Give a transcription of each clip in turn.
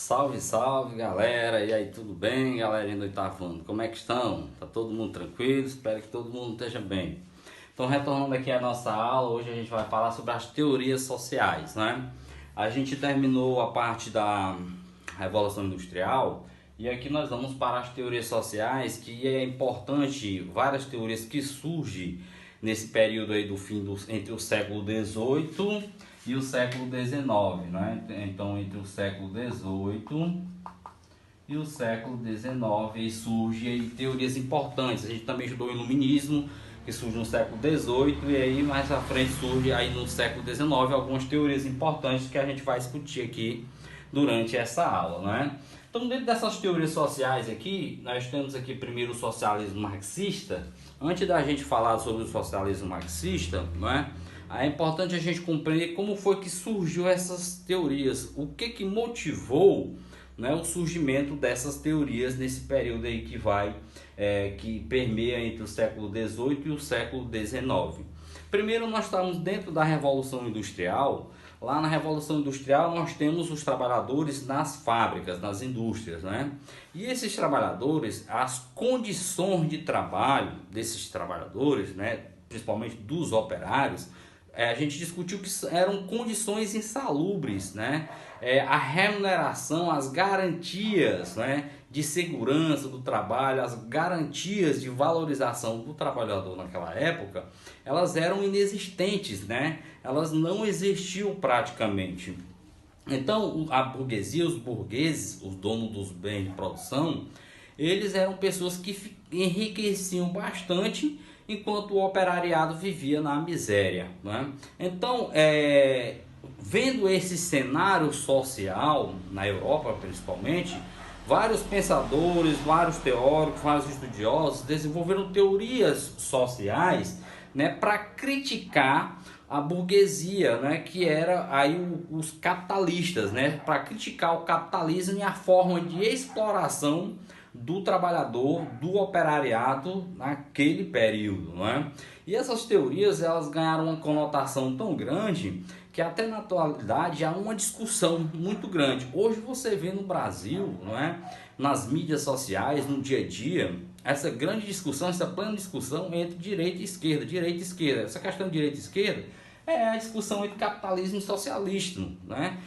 Salve, salve galera, e aí, tudo bem, galerinha do oitavo ano? Como é que estão? Tá todo mundo tranquilo? Espero que todo mundo esteja bem. Então, retornando aqui à nossa aula, hoje a gente vai falar sobre as teorias sociais, né? A gente terminou a parte da Revolução Industrial e aqui nós vamos para as teorias sociais, que é importante, várias teorias que surgem nesse período aí do fim entre o século XVIII e o século XIX, né? Então, entre o século XVIII e o século XIX surgem aí teorias importantes. A gente também estudou o Iluminismo, que surge no século XVIII, e aí mais à frente surge aí no século XIX algumas teorias importantes que a gente vai discutir aqui durante essa aula, né? Então, dentro dessas teorias sociais aqui, nós temos aqui primeiro o socialismo marxista. Antes da gente falar sobre o socialismo marxista, né, é importante a gente compreender como foi que surgiu essas teorias, o que motivou, né, o surgimento dessas teorias nesse período aí que permeia entre o século XVIII e o século XIX. Primeiro, nós estamos dentro da Revolução Industrial. Lá na Revolução Industrial nós temos os trabalhadores nas fábricas, nas indústrias, né? E esses trabalhadores, as condições de trabalho desses trabalhadores, né, principalmente dos operários, a gente discutiu que eram condições insalubres, né? A remuneração, as garantias, né, de segurança do trabalho, as garantias de valorização do trabalhador naquela época, elas eram inexistentes, né? Elas não existiam praticamente. Então, a burguesia, os burgueses, os donos dos bens de produção, eles eram pessoas que enriqueciam bastante enquanto o operariado vivia na miséria, né? Então, vendo esse cenário social, na Europa principalmente, vários pensadores, vários teóricos, vários estudiosos desenvolveram teorias sociais, né, para criticar a burguesia, né, que era aí os capitalistas, né, para criticar o capitalismo e a forma de exploração do trabalhador, do operariado naquele período, né? E essas teorias, elas ganharam uma conotação tão grande que até na atualidade há uma discussão muito grande. Hoje você vê no Brasil, não é, nas mídias sociais, no dia a dia, essa grande discussão, essa plena discussão entre direita e esquerda, direita e esquerda. Essa questão de direita e esquerda é a discussão entre capitalismo e socialismo, né?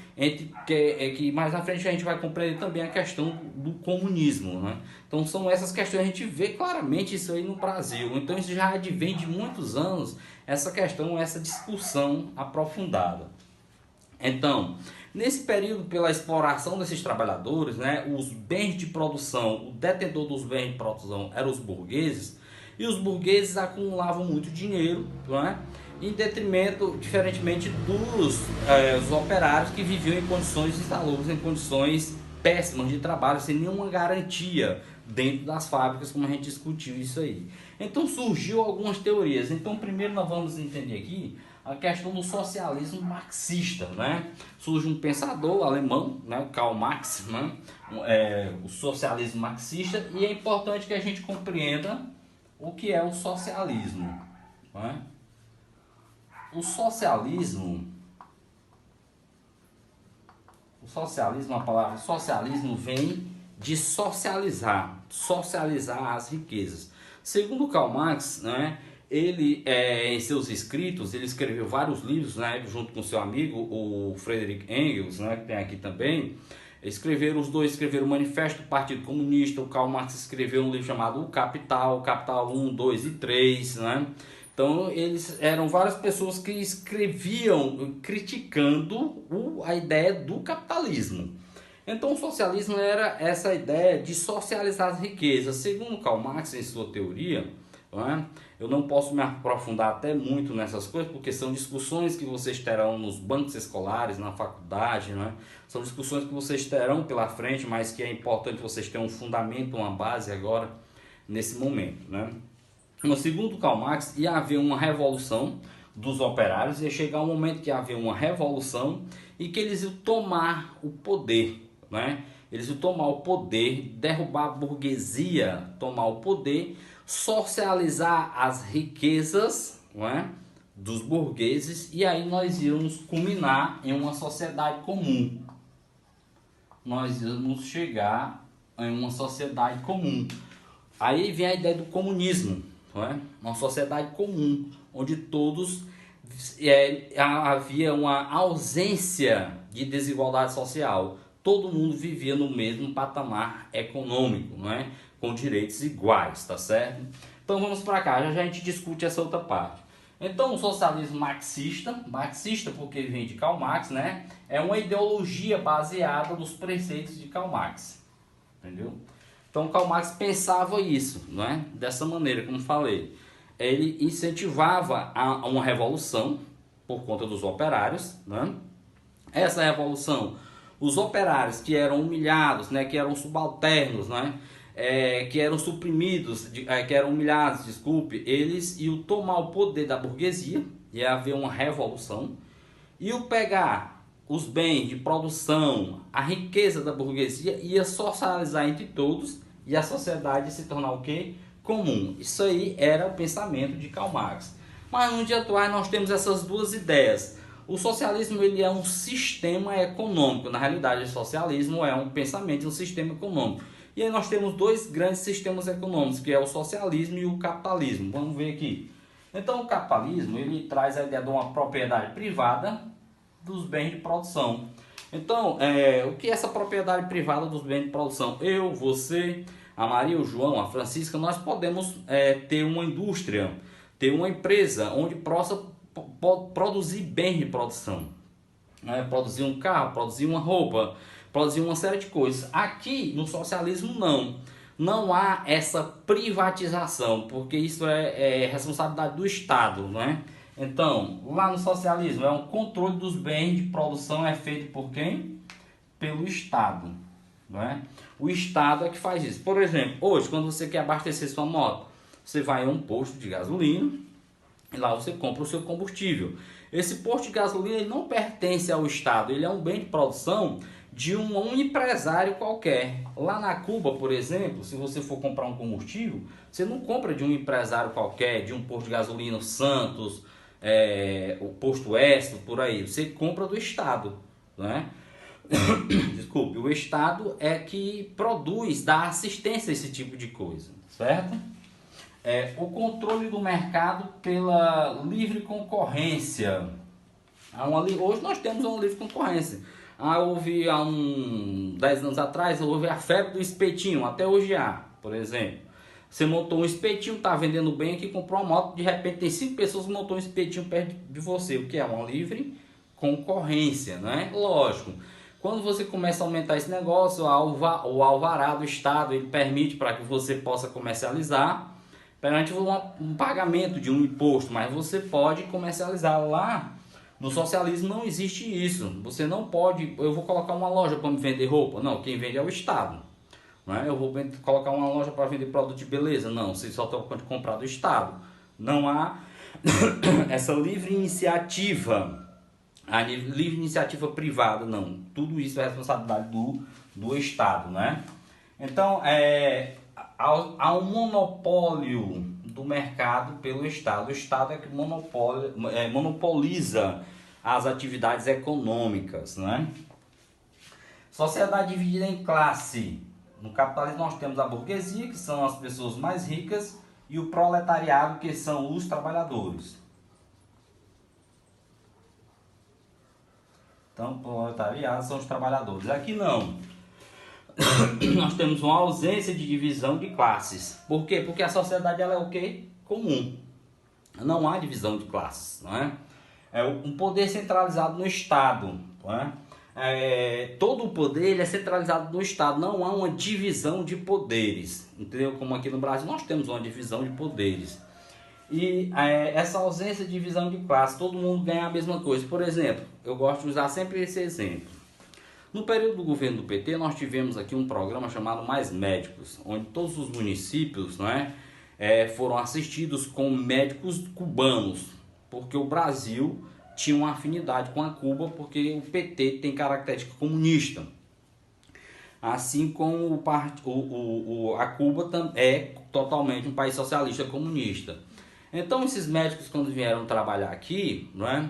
Que mais na frente a gente vai compreender também a questão do comunismo, né? Então são essas questões, a gente vê claramente isso aí no Brasil. Então isso já advém de muitos anos, essa questão, essa discussão aprofundada. Então, nesse período, pela exploração desses trabalhadores, né, os bens de produção, o detentor dos bens de produção eram os burgueses, e os burgueses acumulavam muito dinheiro, né, em detrimento, diferentemente dos os operários que viviam em condições insalubres, em condições péssimas de trabalho, sem nenhuma garantia dentro das fábricas, como a gente discutiu isso aí. Então surgiu algumas teorias. Então primeiro nós vamos entender aqui a questão do socialismo marxista, né? Surge um pensador alemão, né, Karl Marx, né, o socialismo marxista, e é importante que a gente compreenda o que é o socialismo, né? O socialismo, a palavra socialismo vem de socializar, socializar as riquezas. Segundo Karl Marx, né, ele em seus escritos, ele escreveu vários livros, né, junto com seu amigo, o Friedrich Engels, né, que tem aqui também. Os dois escreveram o Manifesto do Partido Comunista. O Karl Marx escreveu um livro chamado O Capital, Capital 1, 2 e 3, né? Então, eles eram várias pessoas que escreviam criticando a ideia do capitalismo. Então, o socialismo era essa ideia de socializar as riquezas. Segundo Karl Marx, em sua teoria, não é? Eu não posso me aprofundar até muito nessas coisas, porque são discussões que vocês terão nos bancos escolares, na faculdade, né? São discussões que vocês terão pela frente, mas que é importante vocês terem um fundamento, uma base agora, nesse momento, né? No segundo Karl Marx, ia haver uma revolução dos operários, ia chegar um momento que ia haver uma revolução e que eles iam tomar o poder, né? Eles iam tomar o poder, derrubar a burguesia, tomar o poder, socializar as riquezas, não é, dos burgueses, e aí nós íamos culminar em uma sociedade comum. nós íamos chegar em uma sociedade comum. Aí vem a ideia do comunismo, não é? Uma sociedade comum, onde todos havia uma ausência de desigualdade social. Todo mundo vivia no mesmo patamar econômico, não é? Com direitos iguais, tá certo? Então vamos para cá, já a gente discute essa outra parte. Então o socialismo marxista porque vem de Karl Marx, né? É uma ideologia baseada nos preceitos de Karl Marx, entendeu? Então Karl Marx pensava isso, não é? Dessa maneira, como falei. Ele incentivava uma revolução por conta dos operários, né? Essa revolução, os operários que eram humilhados, né? Que eram subalternos, né? Que eram suprimidos, que eram humilhados, desculpe, eles iam tomar o poder da burguesia, ia haver uma revolução, iam pegar os bens de produção, a riqueza da burguesia, ia socializar entre todos e a sociedade se tornar o quê? Comum. Isso aí era o pensamento de Karl Marx. Mas no dia atual nós temos essas duas ideias. O socialismo ele é um sistema econômico. Na realidade, o socialismo é um pensamento de um sistema econômico. E aí nós temos dois grandes sistemas econômicos, que é o socialismo e o capitalismo. Vamos ver aqui. Então o capitalismo ele traz a ideia de uma propriedade privada dos bens de produção. Então, o que é essa propriedade privada dos bens de produção? Eu, você, a Maria, o João, a Francisca, nós podemos ter uma indústria, ter uma empresa onde possa produzir bens de produção. Produzir um carro, produzir uma roupa, produzir uma série de coisas. Aqui no socialismo não há essa privatização, porque isso é responsabilidade do Estado, não é? Então, lá no socialismo, um controle dos bens de produção é feito por quem? Pelo Estado, não é? O Estado é que faz isso. Por exemplo, hoje, quando você quer abastecer sua moto, você vai a um posto de gasolina e lá você compra o seu combustível. Esse posto de gasolina ele não pertence ao Estado, ele é um bem de produção de um empresário qualquer. Lá na Cuba, por exemplo, se você for comprar um combustível, você não compra de um empresário qualquer, de um posto de gasolina Santos, o posto Extra, por aí. Você compra do Estado, né? Desculpe, o Estado é que produz, dá assistência a esse tipo de coisa, certo? O controle do mercado pela livre concorrência. Hoje nós temos uma livre concorrência. Houve há 10 anos atrás, houve a febre do espetinho, até hoje há, por exemplo. Você montou um espetinho, está vendendo bem aqui, comprou uma moto, de repente tem 5 pessoas que montou um espetinho perto de você, o que é uma livre concorrência, né? Lógico, quando você começa a aumentar esse negócio, o alvará do Estado, ele permite para que você possa comercializar, perante um pagamento de um imposto, mas você pode comercializar lá. No socialismo não existe isso. Você não pode, eu vou colocar uma loja para me vender roupa. Não, quem vende é o Estado. Não é? Eu vou colocar uma loja para vender produto de beleza. Não, você só pode comprar do Estado. Não há essa livre iniciativa. A livre iniciativa privada, não. Tudo isso é responsabilidade do Estado, né? Então, há um monopólio do mercado pelo Estado. O Estado é que monopoliza as atividades econômicas, né? Sociedade dividida em classe. No capitalismo nós temos a burguesia, que são as pessoas mais ricas, e o proletariado, que são os trabalhadores. Então, o proletariado são os trabalhadores. Aqui não. Nós temos uma ausência de divisão de classes. Por quê? Porque a sociedade ela é o quê? Comum. Não há divisão de classes, não é? É um poder centralizado no Estado, não é? Todo o poder ele é centralizado no Estado. Não há uma divisão de poderes, entendeu? Como aqui no Brasil nós temos uma divisão de poderes. E essa ausência de divisão de classe, todo mundo ganha a mesma coisa. Por exemplo, eu gosto de usar sempre esse exemplo. No período do governo do PT, nós tivemos aqui um programa chamado Mais Médicos, onde todos os municípios, não é, foram assistidos com médicos cubanos, porque o Brasil tinha uma afinidade com a Cuba, porque o PT tem característica comunista. Assim como a Cuba é totalmente um país socialista comunista. Então esses médicos, quando vieram trabalhar aqui, não é,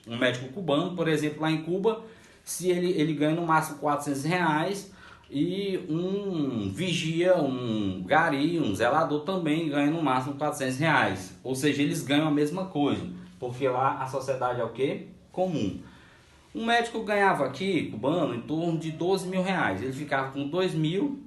um médico cubano, por exemplo, lá em Cuba, se ele ganha no máximo R$ 400 e um vigia, um gari, um zelador também ganha no máximo R$ 400. Ou seja, eles ganham a mesma coisa, porque lá a sociedade é o que? Comum. Um médico ganhava aqui, cubano, em torno de R$ 12.000. Ele ficava com 2.000,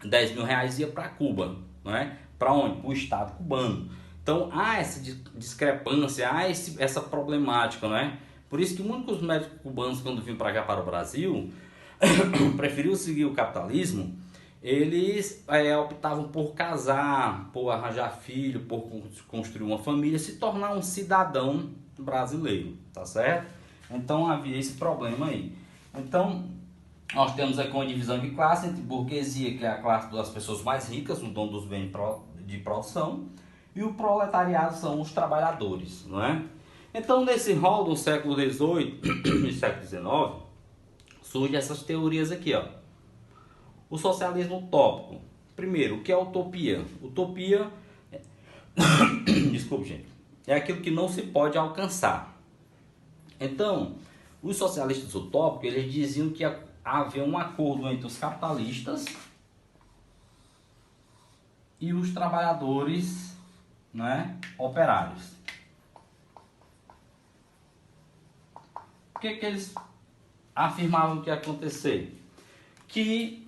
R$ 10.000 ia para Cuba, não é? Para onde? Para o estado cubano. Então há essa discrepância, há essa problemática, não é? Por isso que muitos médicos cubanos, quando vinham para cá, para o Brasil, preferiu seguir o capitalismo. Eles optavam por casar, por arranjar filho, por construir uma família, se tornar um cidadão brasileiro, tá certo? Então havia esse problema aí. Então nós temos aqui uma divisão de classe entre burguesia, que é a classe das pessoas mais ricas, no dono dos bens de produção, e o proletariado são os trabalhadores, não é? Então nesse rol do século XVIII e século XIX, surgem essas teorias aqui, ó. O socialismo utópico. Primeiro, o que é utopia? Utopia, desculpe, gente, é aquilo que não se pode alcançar. Então, os socialistas utópicos, eles diziam que havia um acordo entre os capitalistas e os trabalhadores, né, operários. O que eles afirmavam que ia acontecer? Que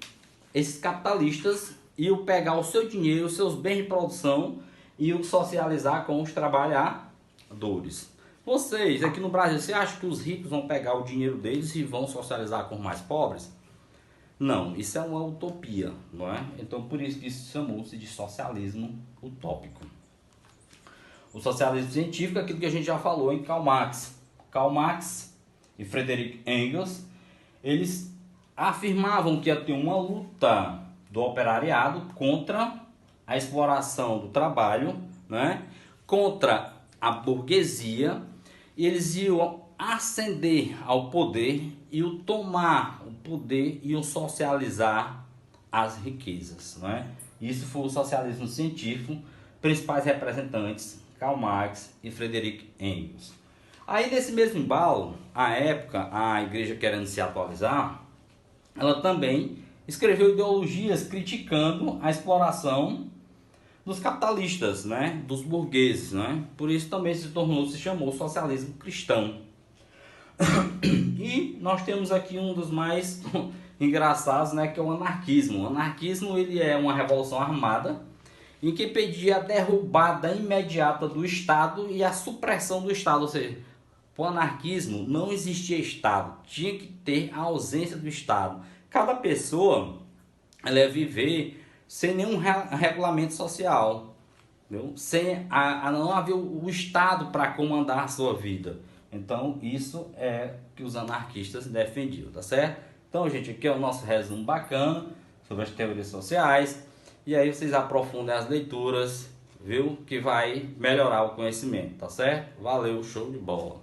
esses capitalistas iam pegar o seu dinheiro, os seus bens de produção e iam socializar com os trabalhadores. Vocês, aqui no Brasil, você acha que os ricos vão pegar o dinheiro deles e vão socializar com os mais pobres? Não, isso é uma utopia, não é? Então, por isso que isso chamou-se de socialismo utópico. O socialismo científico é aquilo que a gente já falou em Karl Marx. Karl Marx e Friedrich Engels, eles afirmavam que ia ter uma luta do operariado contra a exploração do trabalho, né? Contra a burguesia, e eles iam ascender ao poder, iam tomar o poder e iam socializar as riquezas, né? Isso foi o socialismo científico, principais representantes Karl Marx e Friedrich Engels. Aí nesse mesmo embalo, à época, a igreja querendo se atualizar, ela também escreveu ideologias criticando a exploração dos capitalistas, né, dos burgueses, né? Por isso também se chamou socialismo cristão. E nós temos aqui um dos mais engraçados, né, que é o anarquismo. O anarquismo, ele é uma revolução armada em que pedia a derrubada imediata do Estado e a supressão do Estado, ou seja, para o anarquismo não existia Estado, tinha que ter a ausência do Estado. Cada pessoa ela ia viver sem nenhum regulamento social, entendeu? Sem não haver o Estado para comandar a sua vida. Então isso é que os anarquistas defendiam, tá certo? Então, gente, aqui é o nosso resumo bacana sobre as teorias sociais. E aí vocês aprofundem as leituras, viu? Que vai melhorar o conhecimento, tá certo? Valeu, show de bola!